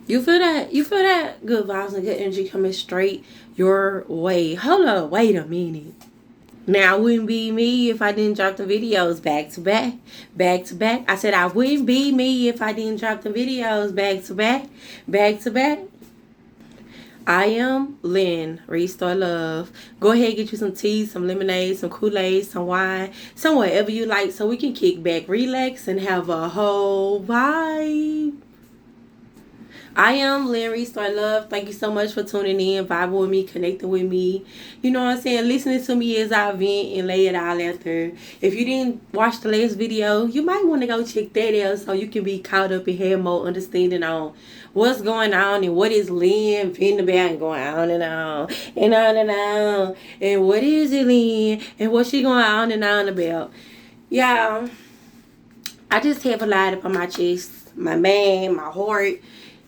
You feel that? You feel that good vibes and good energy coming straight your way. Hold up, wait a minute. Now, it wouldn't be me if I didn't drop the videos back to back, back to back. I said I wouldn't be me if I didn't drop the videos back to back, back to back. I am Lynn, Restore Love. Go ahead and get you some tea, some lemonade, some Kool-Aid, some wine, some whatever you like so we can kick back, relax, and have a whole vibe. I am Lynn Restore Love. Thank you so much for tuning in, vibing with me, connecting with me. You know what I'm saying? Listening to me as I vent and lay it all out there. If you didn't watch the last video, you might want to go check that out so you can be caught up and have more understanding on what's going on and what is Lynn venting about and going on and on and on and on. And what is it, Lynn? And what she going on and on about? Yeah, I just have a lot up on my chest, my man, my heart.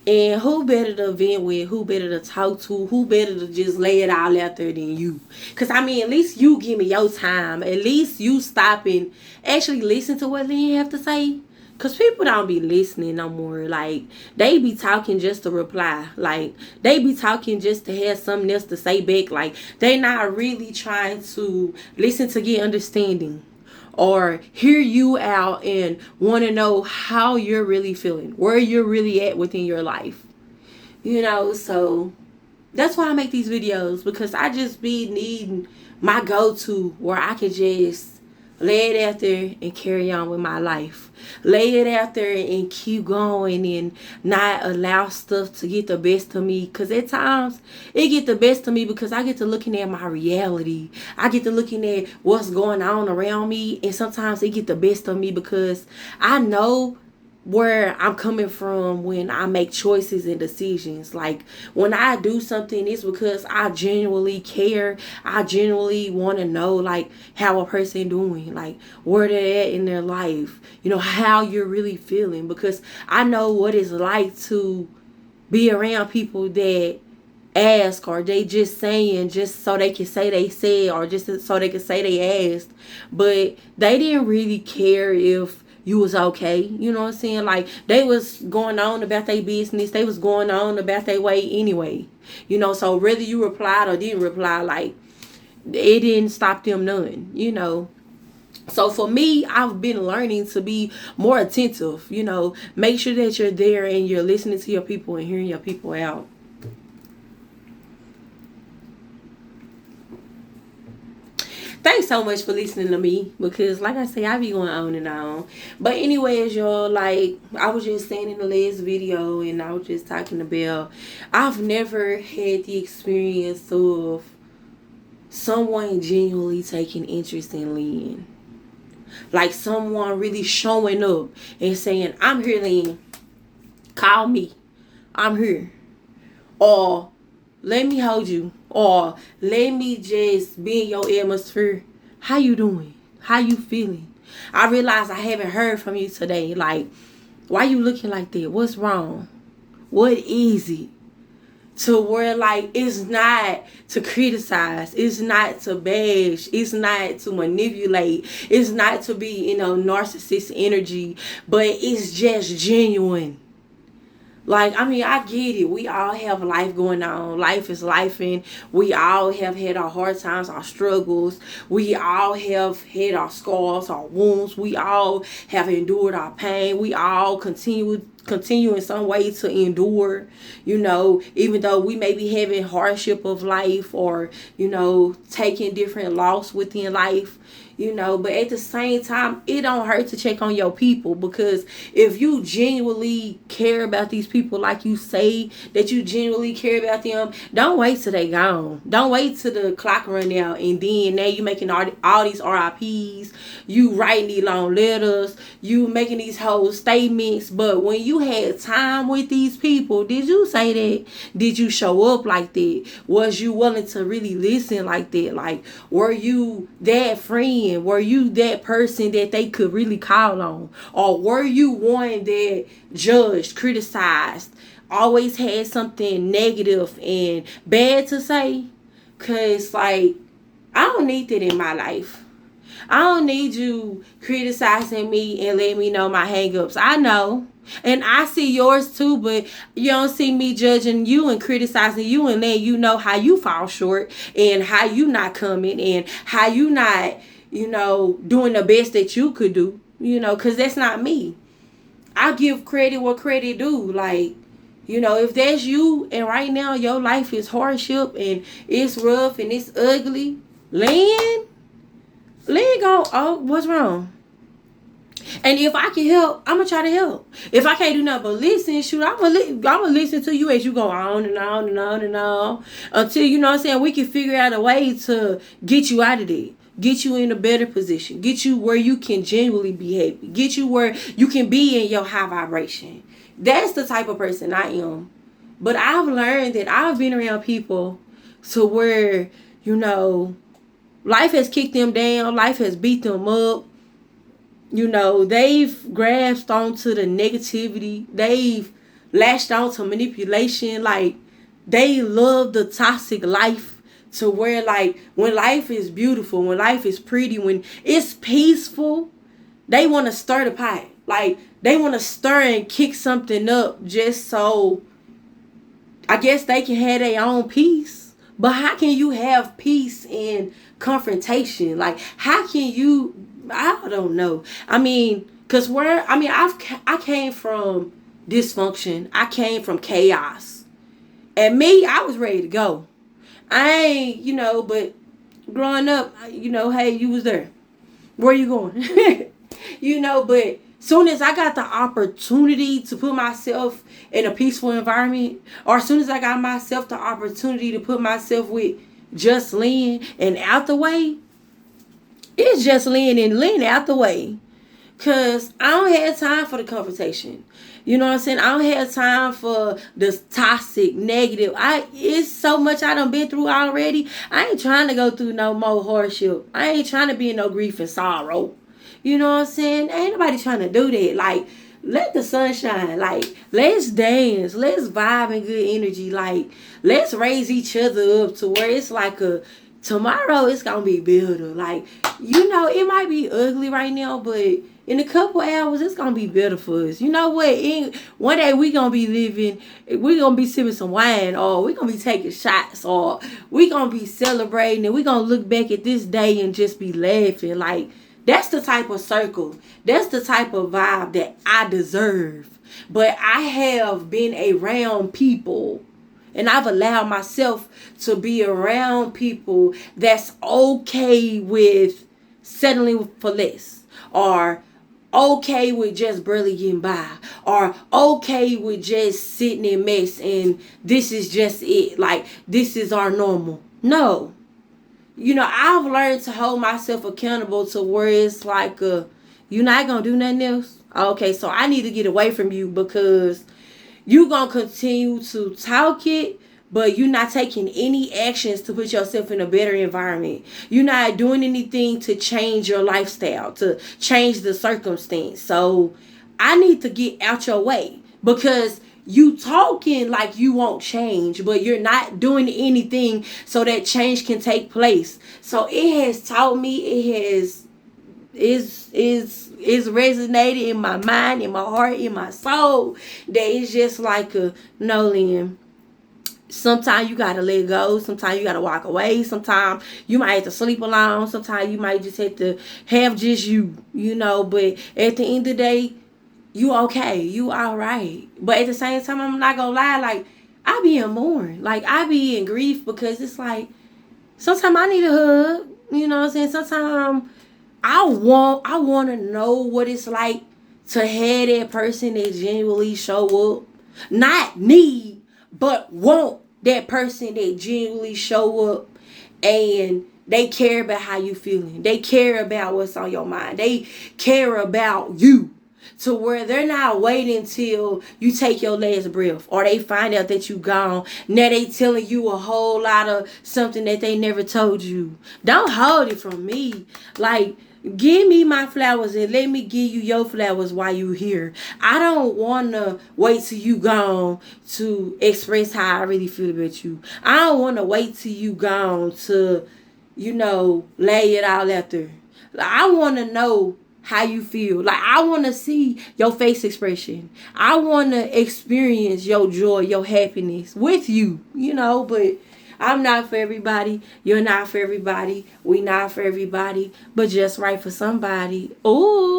And who better to vent with, who better to talk to, who better to just lay it all out there than you? Because, I mean, at least you give me your time. At least you stop and actually listen to what Lynn have to say. Because people don't be listening no more. Like, they be talking just to reply. Like, they be talking just to have something else to say back. Like, they not really trying to listen to get understanding or hear you out and want to know how you're really feeling, where you're really at within your life. You know, so that's why I make these videos, because I just be needing my go-to where I can just lay it out there and carry on with my life. Lay it out there and keep going and not allow stuff to get the best of me. Because at times, it get the best of me because I get to looking at my reality. I get to looking at what's going on around me. And sometimes it get the best of me because I know where I'm coming from when I make choices and decisions. Like, when I do something, it's because I genuinely care. I genuinely want to know, like, how a person doing, like, where they're at in their life, you know, how you're really feeling, because I know what it's like to be around people that ask, or they just saying just so they can say they said, or just so they can say they asked, but they didn't really care if you was okay. You know what I'm saying? Like, they was going on about their business. They was going on about their way anyway. You know, so whether you replied or didn't reply, like, it didn't stop them none, you know. So for me, I've been learning to be more attentive, you know, make sure that you're there and you're listening to your people and hearing your people out. Thanks so much for listening to me, because like I say, I be going on and on. But anyways, y'all, like I was just saying in the last video, and I was just talking about, I've never had the experience of someone genuinely taking interest in Lynn. Like, someone really showing up and saying, I'm here, Lynn, call me, I'm here. Or let me hold you, or let me just be in your atmosphere. How you doing? How you feeling? I realize I haven't heard from you today. Like, why you looking like that? What's wrong? What is it? To where, like, it's not to criticize, it's not to bash, it's not to manipulate, it's not to be, you know, narcissist energy, but it's just genuine. Like, I mean, I get it. We all have life going on. Life is life, and we all have had our hard times, our struggles. We all have had our scars, our wounds. We all have endured our pain. We all continue in some way to endure, you know, even though we may be having hardship of life, or, you know, taking different loss within life. You know, but at the same time, it don't hurt to check on your people, because if you genuinely care about these people, like you say that you genuinely care about them, don't wait till they gone. Don't wait till the clock run out and then now you making all these RIPs, you writing these long letters, you making these whole statements. But when you had time with these people, did you say that? Did you show up like that? Was you willing to really listen like that? Like, were you that friend? Were you that person that they could really call on? Or were you one that judged, criticized, always had something negative and bad to say? Because, like, I don't need that in my life. I don't need you criticizing me and letting me know my hang-ups. I know. And I see yours too, but you don't see me judging you and criticizing you and letting you know how you fall short and how you not coming and how you not, doing the best that you could do, because that's not me. I give credit what credit due. Like, if that's you and right now your life is hardship and it's rough and it's ugly, Lynn go, oh, what's wrong? And if I can help, I'm gonna try to help. If I can't do nothing but listen, shoot, I'm gonna listen to you as you go on and on and on and on until, we can figure out a way to get you out of there. Get you in a better position. Get you where you can genuinely be happy. Get you where you can be in your high vibration. That's the type of person I am. But I've learned that I've been around people to where, life has kicked them down. Life has beat them up. They've grasped onto the negativity. They've latched onto manipulation. Like, they love the toxic life to where, like, when life is beautiful, when life is pretty, when it's peaceful, they want to stir the pot. Like, they want to stir and kick something up just so, I guess, they can have their own peace. But how can you have peace in confrontation? Like, how can you... I don't know. I mean, because I came from dysfunction. I came from chaos. And me, I was ready to go. I ain't, but growing up, hey, you was there. Where you going? But soon as I got the opportunity to put myself in a peaceful environment, or as soon as I got myself the opportunity to put myself with just Lynn and out the way, it's just Lynn and Lynn out the way. Because I don't have time for the confrontation. You know what I'm saying? I don't have time for the toxic, negative. It's so much I done been through already. I ain't trying to go through no more hardship. I ain't trying to be in no grief and sorrow. You know what I'm saying? Ain't nobody trying to do that. Like, let the sun shine. Like, let's dance. Let's vibe in good energy. Like, let's raise each other up to where it's like tomorrow it's gonna be better. Like, it might be ugly right now, but in a couple hours it's gonna be better for us. You know what? One day we gonna be sipping some wine, or we gonna be taking shots, or we gonna be celebrating, and we gonna look back at this day and just be laughing. Like, that's the type of circle. That's the type of vibe that I deserve. But I have been around people, and I've allowed myself to be around people that's okay with settling for less, or okay with just barely getting by, or okay with just sitting in mess and this is just it. Like, this is our normal. No. I've learned to hold myself accountable to where it's like, you're not going to do nothing else? Okay, so I need to get away from you because you're going to continue to talk it, but you're not taking any actions to put yourself in a better environment. You're not doing anything to change your lifestyle, to change the circumstance. So I need to get out your way because you talking like you won't change, but you're not doing anything so that change can take place. So it has taught me, is resonated in my mind, in my heart, in my soul, that it's just like no, Lynn. Sometimes you gotta let go. Sometimes you gotta walk away. Sometimes you might have to sleep alone. Sometimes you might just have to have just you, But at the end of the day, you okay. You all right. But at the same time, I'm not gonna lie. Like, I be in mourn. Like, I be in grief because it's like, sometimes I need a hug. You know what I'm saying? Sometimes I want to know what it's like to have that person that genuinely show up. Not need, but want that person that genuinely show up and they care about how you feeling. They care about what's on your mind. They care about you to where they're not waiting till you take your last breath or they find out that you gone. Now they telling you a whole lot of something that they never told you. Don't hold it from me. Like, give me my flowers and let me give you your flowers while you here. I don't want to wait till you gone to express how I really feel about you. I don't want to wait till you gone to, lay it all out there. I want to know how you feel. Like, I want to see your face expression. I want to experience your joy, your happiness with you, but I'm not for everybody. You're not for everybody. We not for everybody, but just right for somebody. Ooh.